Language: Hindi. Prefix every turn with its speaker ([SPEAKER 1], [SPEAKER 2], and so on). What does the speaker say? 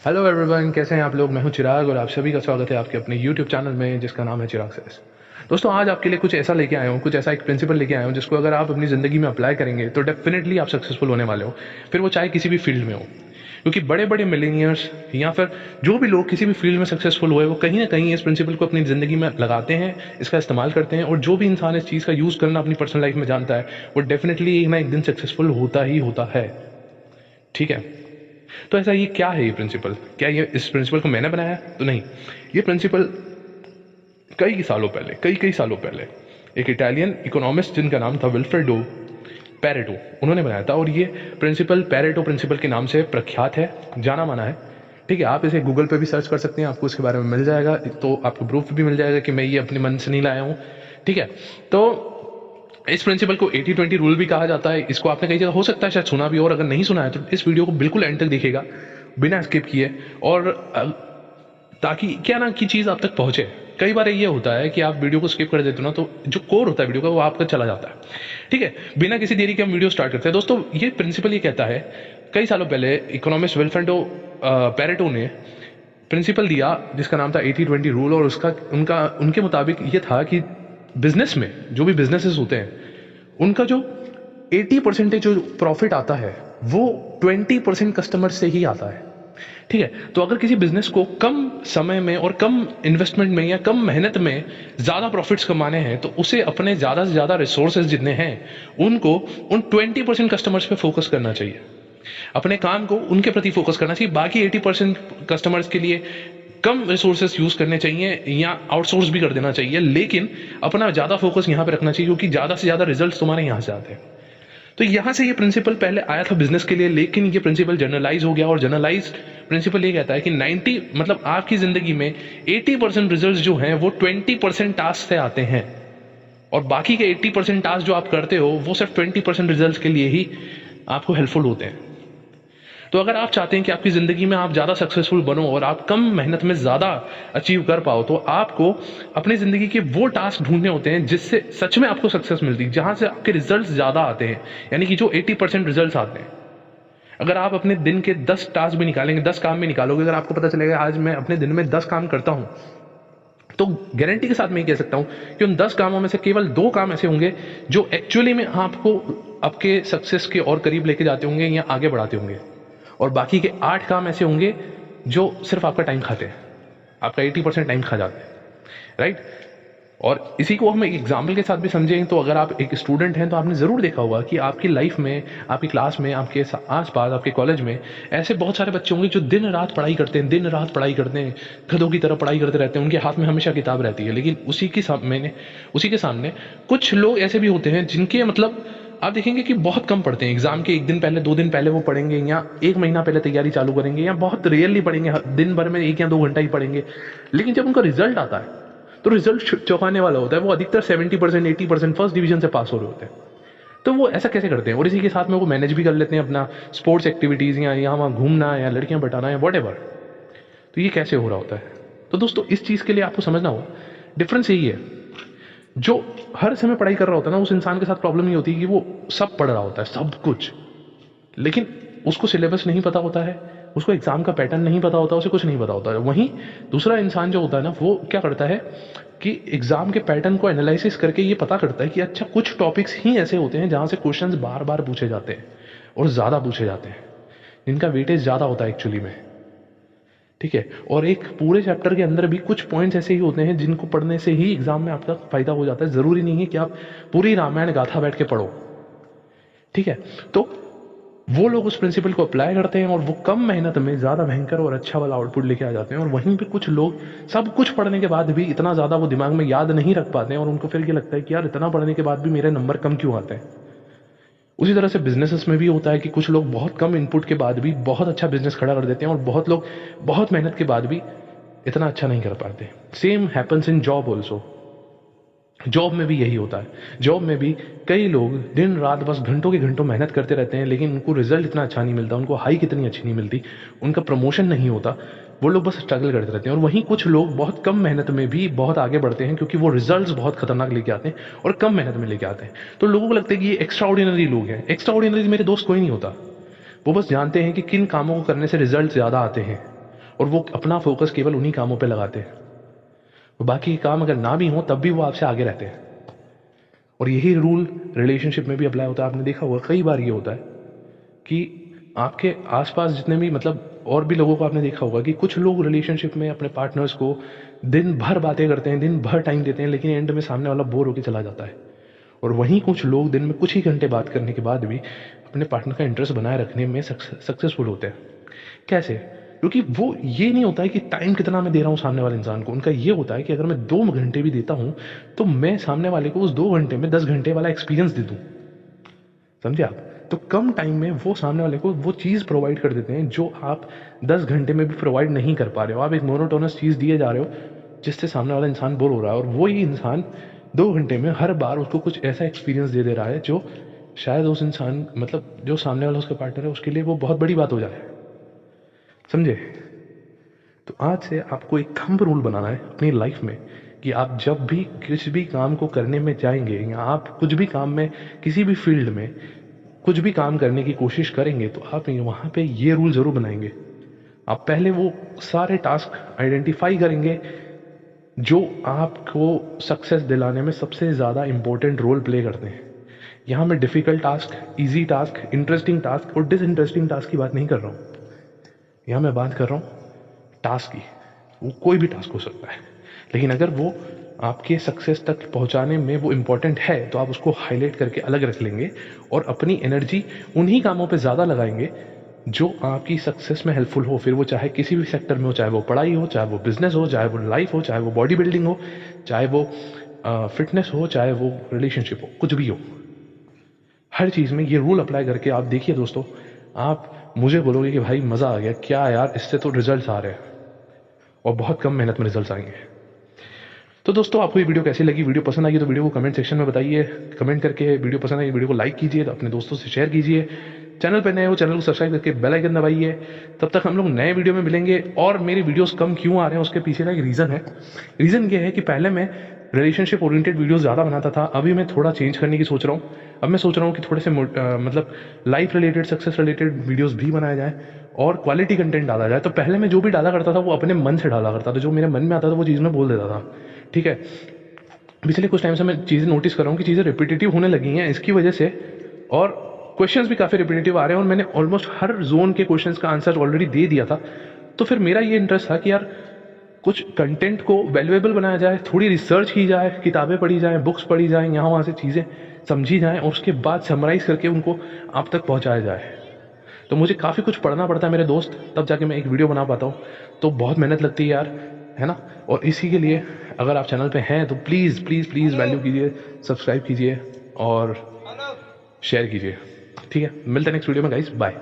[SPEAKER 1] हेलो एवरीवन, कैसे हैं आप लोग। मैं हूं चिराग और आप सभी का स्वागत है आपके अपने यूट्यूब चैनल में जिसका नाम है चिराग सेस। दोस्तों, आज आपके लिए कुछ ऐसा लेके आया हूं, कुछ ऐसा एक प्रिंसिपल लेके आया हूं जिसको अगर आप अपनी ज़िंदगी में अप्लाई करेंगे तो डेफिनेटली आप सक्सेसफुल होने वाले हो, फिर वो चाहे किसी भी फील्ड में हो। क्योंकि बड़े बड़े मिलीनियर्स या फिर जो भी लोग किसी भी फील्ड में सक्सेसफुल हुए, वो कहीं ना कहीं इस प्रिंसिपल को अपनी ज़िंदगी में लगाते हैं, इसका इस्तेमाल करते हैं। और जो भी इंसान इस चीज़ का यूज़ करना अपनी पर्सनल लाइफ में जानता है, वो डेफिनेटली एक ना एक दिन सक्सेसफुल होता ही होता है। ठीक है, तो ऐसा ये क्या है ये प्रिंसिपल? क्या ये इस प्रिंसिपल को मैंने बनाया? तो नहीं, ये प्रिंसिपल कई कई सालों पहले एक इटालियन इकोनॉमिस्ट जिनका नाम था विल्फ्रेडो पैरेटो, उन्होंने बनाया था। और ये प्रिंसिपल पैरेटो प्रिंसिपल के नाम से प्रख्यात है, जाना माना है। ठीक है, आप इसे गूगल पे भी सर्च कर सकते हैं, आपको इसके बारे में मिल जाएगा, तो आपको प्रूफ भी मिल जाएगा कि मैं ये अपने मन से नहीं लाया हूँ। ठीक है, तो इस प्रिंसिपल को 80-20 रूल भी कहा जाता है। इसको आपने कई जगह हो सकता है शायद सुना भी हो, और अगर नहीं सुना है तो इस वीडियो को बिल्कुल एंड तक देखिएगा बिना स्किप किए, और ताकि क्या ना कि चीज़ आप तक पहुंचे। कई बार ये होता है कि आप वीडियो को स्किप कर देते हो ना, तो जो कोर होता है वीडियो का वो आपका चला जाता है। ठीक है, बिना किसी देरी के हम वीडियो स्टार्ट करते हैं। दोस्तों, ये प्रिंसिपल ये कहता है, कई सालों पहले इकोनॉमिस्ट विल्फ्रेडो पैरेटो ने प्रिंसिपल दिया जिसका नाम था 80-20 रूल। और उसका उनके मुताबिक ये था कि बिजनेस में जो भी बिजनेसेस होते हैं, उनका जो 80% जो प्रॉफिट आता है वो 20% कस्टमर से ही आता है। ठीक है, तो अगर किसी बिजनेस को कम समय में और कम इन्वेस्टमेंट में या कम मेहनत में ज्यादा प्रॉफिट्स कमाने हैं, तो उसे अपने ज्यादा से ज्यादा रिसोर्सेज जितने हैं उनको उन 20% कस्टमर्स पे फोकस करना चाहिए। अपने काम को उनके प्रति फोकस करना चाहिए। बाकी 80% कस्टमर्स के लिए कम रिसोर्सेस यूज करने चाहिए या आउटसोर्स भी कर देना चाहिए, लेकिन अपना ज्यादा फोकस यहां पे रखना चाहिए, क्योंकि ज्यादा से ज्यादा रिजल्ट्स तुम्हारे यहां से आते हैं। तो यहां से ये प्रिंसिपल पहले आया था बिजनेस के लिए, लेकिन ये प्रिंसिपल जनरलाइज हो गया। और जनरलाइज प्रिंसिपल ये कहता है कि 90 मतलब आपकी जिंदगी में 80% रिजल्ट जो हैं वो 20% टास्क से आते हैं, और बाकी के 80% टास्क जो आप करते हो वो सिर्फ 20% रिजल्ट के लिए ही आपको हेल्पफुल होते हैं। तो अगर आप चाहते हैं कि आपकी जिंदगी में आप ज्यादा सक्सेसफुल बनो और आप कम मेहनत में ज्यादा अचीव कर पाओ, तो आपको अपनी जिंदगी के वो टास्क ढूंढने होते हैं जिससे सच में आपको सक्सेस मिलती है, जहां से आपके रिजल्ट्स ज्यादा आते हैं, यानी कि जो 80% रिजल्ट्स आते हैं। अगर आप अपने दिन के 10 टास्क भी निकालेंगे, 10 काम भी निकालोगे, अगर आपको पता चलेगा आज मैं अपने दिन में 10 काम करता हूं, तो गारंटी के साथ मैं ये कह सकता हूं कि उन 10 कामों में से केवल 2 काम ऐसे होंगे जो एक्चुअली में आपको आपके सक्सेस के और करीब लेके जाते होंगे या आगे बढ़ाते होंगे, और बाकी के 8 काम ऐसे होंगे जो सिर्फ आपका टाइम खाते हैं, आपका 80% टाइम खा जाते हैं। राइट, और इसी को हम एक एग्जाम्पल के साथ भी समझें, तो अगर आप एक स्टूडेंट हैं तो आपने जरूर देखा होगा कि आपकी लाइफ में, आपकी क्लास में, आपके आसपास, आपके कॉलेज में ऐसे बहुत सारे बच्चे होंगे जो दिन रात पढ़ाई करते हैं, दिन रात पढ़ाई करते हैं, गधों की तरह पढ़ाई करते रहते हैं, उनके हाथ में हमेशा किताब रहती है। लेकिन उसी के सामने कुछ लोग ऐसे भी होते हैं जिनके मतलब आप देखेंगे कि बहुत कम पढ़ते हैं। एग्जाम के 1 दिन पहले, 2 दिन पहले वो पढ़ेंगे, या 1 महीना पहले तैयारी चालू करेंगे, या बहुत रेयरली पढ़ेंगे, दिन भर में 1 या 2 घंटा ही पढ़ेंगे। लेकिन जब उनका रिजल्ट आता है तो रिजल्ट चौंकाने वाला होता है। वो अधिकतर 70%, 80% फर्स्ट डिवीजन से पास हो रहे होते हैं। तो वो ऐसा कैसे करते हैं? और इसी के साथ में वो मैनेज भी कर लेते हैं अपना स्पोर्ट्स एक्टिविटीज, या यहाँ वहाँ घूमना, या लड़कियां पटाना, या वॉट एवर। तो ये कैसे हो रहा होता है? तो दोस्तों, इस चीज के लिए आपको समझना होगा, डिफरेंस यही है, जो हर समय पढ़ाई कर रहा होता है ना, उस इंसान के साथ प्रॉब्लम ये होती है कि वो सब पढ़ रहा होता है, सब कुछ, लेकिन उसको सिलेबस नहीं पता होता है, उसको एग्जाम का पैटर्न नहीं पता होता, उसे कुछ नहीं पता होता है। वहीं दूसरा इंसान जो होता है ना, वो क्या करता है कि एग्जाम के पैटर्न को एनालिसिस करके ये पता करता है कि अच्छा, कुछ टॉपिक्स ही ऐसे होते हैं जहां से क्वेश्चंस बार बार पूछे जाते हैं और ज्यादा पूछे जाते हैं, जिनका वेटेज ज्यादा होता है एक्चुअली में। ठीक है, और एक पूरे चैप्टर के अंदर भी कुछ पॉइंट्स ऐसे ही होते हैं जिनको पढ़ने से ही एग्जाम में आपका फायदा हो जाता है। जरूरी नहीं है कि आप पूरी रामायण गाथा बैठ के पढ़ो। ठीक है, तो वो लोग उस प्रिंसिपल को अप्लाई करते हैं और वो कम मेहनत में ज्यादा भयंकर और अच्छा वाला आउटपुट लेके आ जाते हैं। और वहीं पे कुछ लोग सब कुछ पढ़ने के बाद भी इतना ज्यादा वो दिमाग में याद नहीं रख पाते हैं, और उनको फिर ये लगता है कि यार, इतना पढ़ने के बाद भी मेरे नंबर कम क्यों आते हैं। उसी तरह से बिजनेसेस में भी होता है कि कुछ लोग बहुत कम इनपुट के बाद भी बहुत अच्छा बिजनेस खड़ा कर देते हैं, और बहुत लोग बहुत मेहनत के बाद भी इतना अच्छा नहीं कर पाते। Same happens in job also. Job में भी यही होता है। जॉब में भी कई लोग दिन रात बस घंटों के घंटों मेहनत करते रहते हैं, लेकिन उनको रिजल्ट इतना अच्छा नहीं मिलता, उनको हाइक इतनी अच्छी नहीं मिलती, उनका प्रमोशन नहीं होता, वो लोग बस स्ट्रगल करते रहते हैं। और वहीं कुछ लोग बहुत कम मेहनत में भी बहुत आगे बढ़ते हैं, क्योंकि वो रिजल्ट्स बहुत खतरनाक लेके आते हैं और कम मेहनत में लेके आते हैं। तो लोगों को लगता है कि ये एक्स्ट्रा ऑर्डिनरी लोग हैं। एक्स्ट्रा ऑर्डिनरी मेरे दोस्त कोई नहीं होता। वो बस जानते हैं कि किन कामों को करने से रिजल्ट ज्यादा आते हैं, और वो अपना फोकस केवल उन्हीं कामों पे लगाते हैं, तो बाकी काम अगर ना भी हो तब भी वो आपसे आगे रहते हैं। और यही रूल रिलेशनशिप में भी अप्लाई होता है। आपने देखा होगा कई बार ये होता है कि आपके आसपास जितने भी मतलब और भी लोगों को आपने देखा होगा कि कुछ लोग रिलेशनशिप में अपने पार्टनर्स को दिन भर बातें करते हैं, दिन भर टाइम देते हैं, लेकिन एंड में सामने वाला बोर होकर चला जाता है। और वहीं कुछ लोग दिन में कुछ ही घंटे बात करने के बाद भी अपने पार्टनर का इंटरेस्ट बनाए रखने में सक्सेसफुल होते हैं। कैसे? क्योंकि वो ये नहीं होता है कि टाइम कितना मैं दे रहा हूँ सामने वाले इंसान को, उनका ये होता है कि अगर मैं 2 घंटे भी देता हूँ तो मैं सामने वाले को उस 2 घंटे में 10 घंटे वाला एक्सपीरियंस दे दूँ। समझे आप? तो कम टाइम में वो सामने वाले को वो चीज़ प्रोवाइड कर देते हैं जो आप 10 घंटे में भी प्रोवाइड नहीं कर पा रहे हो। आप एक मोनोटोनस चीज़ दिए जा रहे हो जिससे सामने वाला इंसान बोर हो रहा है, और वो ही इंसान 2 घंटे में हर बार उसको कुछ ऐसा एक्सपीरियंस दे रहा है जो शायद उस इंसान मतलब जो सामने वाला उसका पार्टनर है उसके लिए वो बहुत बड़ी बात हो जाए। समझे? तो आज से आपको एक थंब रूल बनाना है अपनी लाइफ में कि आप जब भी किसी भी काम को करने में जाएंगे या आप कुछ भी काम में किसी भी फील्ड में कुछ भी काम करने की कोशिश करेंगे तो आप वहाँ पे ये रूल ज़रूर बनाएंगे। आप पहले वो सारे टास्क आइडेंटिफाई करेंगे जो आपको सक्सेस दिलाने में सबसे ज़्यादा इंपॉर्टेंट रोल प्ले करते हैं। यहाँ मैं difficult task, easy task, interesting task और डिसइंटरेस्टिंग टास्क की बात नहीं कर रहा हूँ। यहाँ मैं बात कर रहा हूँ टास्क की। वो कोई भी टास्क हो सकता है, लेकिन अगर वो आपके सक्सेस तक पहुंचाने में वो इम्पोर्टेंट है तो आप उसको हाईलाइट करके अलग रख लेंगे और अपनी एनर्जी उन्हीं कामों पे ज़्यादा लगाएंगे जो आपकी सक्सेस में हेल्पफुल हो। फिर वो चाहे किसी भी सेक्टर में हो, चाहे वो पढ़ाई हो, चाहे वो बिजनेस हो, चाहे वो लाइफ हो, चाहे वो बॉडी बिल्डिंग हो, चाहे वो फिटनेस हो, चाहे वो रिलेशनशिप हो, कुछ भी हो। हर चीज़ में ये रूल अप्लाई करके आप देखिए दोस्तों, आप मुझे बोलोगे कि भाई मज़ा आ गया, क्या यार इससे तो रिजल्ट्स आ रहे हैं, और बहुत कम मेहनत में रिजल्ट्स आएंगे। तो दोस्तों आपको ये वीडियो कैसी लगी? वीडियो पसंद आई तो वीडियो को कमेंट सेक्शन में बताइए। कमेंट करके वीडियो पसंद आई वीडियो को लाइक कीजिए, तो अपने दोस्तों से शेयर कीजिए। चैनल पर नए हो चैनल को सब्सक्राइब करके बेल आइकन दबाइए। तब तक हम लोग नए वीडियो में मिलेंगे। और मेरे वीडियोस कम क्यों आ रहे हैं उसके पीछे का एक रीज़न है। रीज़न ये है कि पहले मैं रिलेशनशिप ओरिएंटेड वीडियोस ज़्यादा बनाता था, अभी मैं थोड़ा चेंज करने की सोच रहा हूँ। अब मैं सोच रहा हूँ कि थोड़े से मतलब life related, success related videos भी बनाए जाएँ और क्वालिटी कंटेंट डाला जाए। तो पहले मैं जो भी डाला करता था वो अपने मन से डाला करता था, जो मेरे मन में आता था वो चीज़ मैं बोल देता था। ठीक है, पिछले कुछ टाइम से मैं चीज़ें नोटिस कर रहा हूँ कि चीज़ें रिपीटेटिव होने लगी हैं इसकी वजह से, और क्वेश्चंस भी काफ़ी रिपीटेटिव आ रहे हैं, और मैंने ऑलमोस्ट हर जोन के क्वेश्चंस का आंसर ऑलरेडी दे दिया था। तो फिर मेरा ये इंटरेस्ट था कि यार कुछ कंटेंट को वैल्यूएबल बनाया जाए, थोड़ी रिसर्च की जाए, किताबें पढ़ी जाएँ, बुक्स पढ़ी जाएँ, यहाँ वहाँ से चीज़ें समझी जाएँ और उसके बाद समराइज़ करके उनको आप तक पहुँचाया जाए। तो मुझे काफ़ी कुछ पढ़ना पड़ता है मेरे दोस्त, तब जाके मैं एक वीडियो बना पाता हूँ। तो बहुत मेहनत लगती है यार, है ना? और इसी के लिए अगर आप चैनल पे हैं तो प्लीज़ प्लीज़ प्लीज़ वैल्यू कीजिए, सब्सक्राइब कीजिए और शेयर कीजिए। ठीक है, मिलते हैं नेक्स्ट वीडियो में गाइस, बाय।